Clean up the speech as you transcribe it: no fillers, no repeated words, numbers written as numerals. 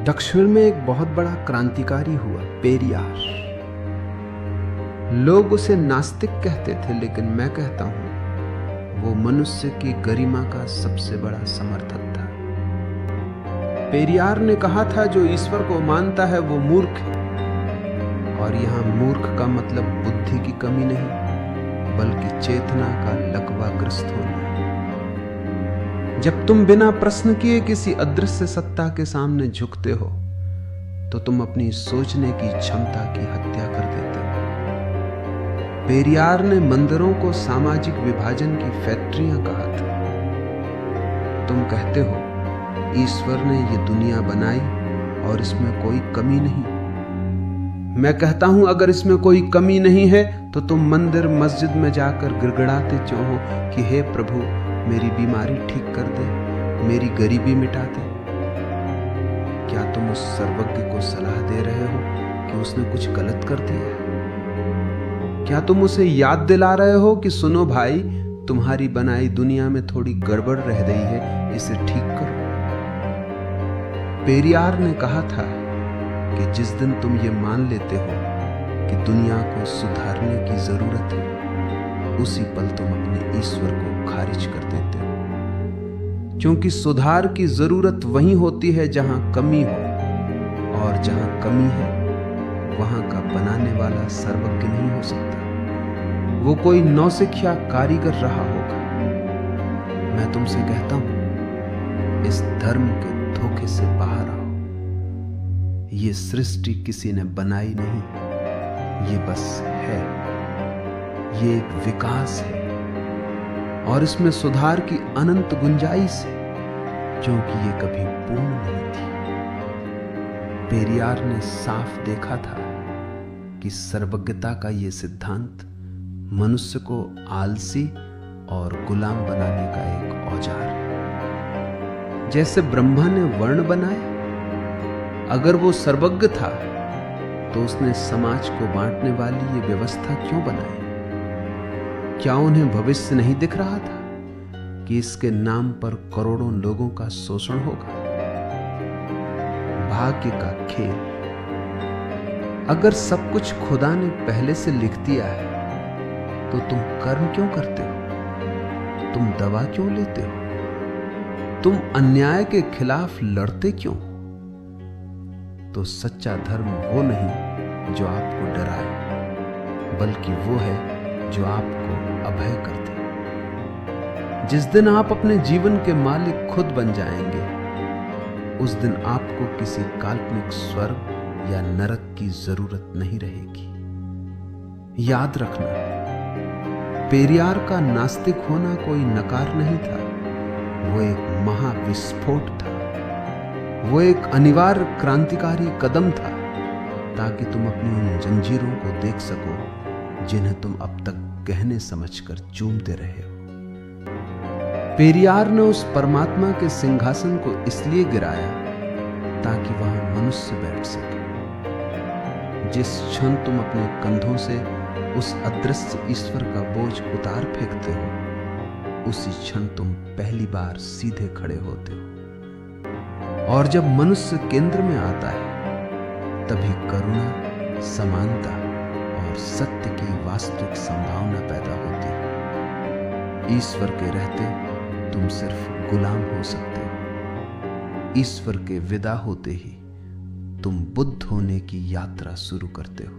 दक्षिण में एक बहुत बड़ा क्रांतिकारी हुआ, पेरियार। लोग उसे नास्तिक कहते थे, लेकिन मैं कहता हूं वो मनुष्य की गरिमा का सबसे बड़ा समर्थक था। पेरियार ने कहा था, जो ईश्वर को मानता है वो मूर्ख है। और यहां मूर्ख का मतलब बुद्धि की कमी नहीं, बल्कि चेतना का लकवाग्रस्त होना। जब तुम बिना प्रश्न किए किसी अदृश्य सत्ता के सामने झुकते हो, तो तुम अपनी सोचने की क्षमता की हत्या कर देते हो। पेरियार ने मंदिरों को सामाजिक विभाजन की फैक्ट्रियां कहा था। तुम कहते हो ईश्वर ने ये दुनिया बनाई और इसमें कोई कमी नहीं। मैं कहता हूं अगर इसमें कोई कमी नहीं है तो तुम मंदिर मस्जिद में जाकर गिड़गिड़ाते क्यों हो कि हे प्रभु मेरी बीमारी ठीक कर दे, मेरी गरीबी मिटा दे। क्या तुम उस सर्वज्ञ को सलाह दे रहे हो कि उसने कुछ गलत कर दिया? क्या तुम उसे याद दिला रहे हो कि सुनो भाई, तुम्हारी बनाई दुनिया में थोड़ी गड़बड़ रह गई है, इसे ठीक करो? पेरियार ने कहा था कि जिस दिन तुम ये मान लेते हो कि दुनिया को सुधारने की जरूरत है, उसी पल तुम अपने ईश्वर को खारिज कर देते हो। क्योंकि सुधार की जरूरत वहीं होती है जहां कमी हो, और जहां कमी है वहां का बनाने वाला सर्वज्ञ नहीं हो सकता। वो कोई नौसिखिया कारीगर रहा होगा। मैं तुमसे कहता हूं, इस धर्म के धोखे से बाहर आओ। ये सृष्टि किसी ने बनाई नहीं, ये बस है। ये एक विकास है और इसमें सुधार की अनंत गुंजाइश है, क्योंकि ये कभी पूर्ण नहीं थी। पेरियार ने साफ देखा था कि सर्वज्ञता का ये सिद्धांत मनुष्य को आलसी और गुलाम बनाने का एक औजार है। जैसे ब्रह्मा ने वर्ण बनाए, अगर वो सर्वज्ञ था तो उसने समाज को बांटने वाली ये व्यवस्था क्यों बनाई? क्या उन्हें भविष्य नहीं दिख रहा था कि इसके नाम पर करोड़ों लोगों का शोषण होगा? भाग्य का खेल। अगर सब कुछ खुदा ने पहले से लिख दिया है तो तुम कर्म क्यों करते हो? तुम दवा क्यों लेते हो? तुम अन्याय के खिलाफ लड़ते क्यों? तो सच्चा धर्म वो नहीं जो आपको डराए, बल्कि वो है जो आपको अभय कर दे। जिस दिन आप अपने जीवन के मालिक खुद बन जाएंगे, उस दिन आपको किसी काल्पनिक स्वर्ग या नरक की जरूरत नहीं रहेगी। याद रखना, पेरियार का नास्तिक होना कोई नकार नहीं था, वो एक महाविस्फोट था। वो एक अनिवार्य क्रांतिकारी कदम था, ताकि तुम अपनी उन जंजीरों को देख सको जिन्हें तुम अब तक गहने समझकर चूमते रहे हो। पेरियार ने उस परमात्मा के सिंहासन को इसलिए गिराया ताकि वहां मनुष्य बैठ सके। जिस क्षण तुम अपने कंधों से उस अदृश्य ईश्वर का बोझ उतार फेंकते हो, उसी क्षण तुम पहली बार सीधे खड़े होते हो। और जब मनुष्य केंद्र में आता है, तभी करुणा, समानता और सत्य की वास्तविक संभावना पैदा होती है। ईश्वर के रहते तुम सिर्फ गुलाम हो सकते हो। ईश्वर के विदा होते ही तुम बुद्ध होने की यात्रा शुरू करते हो।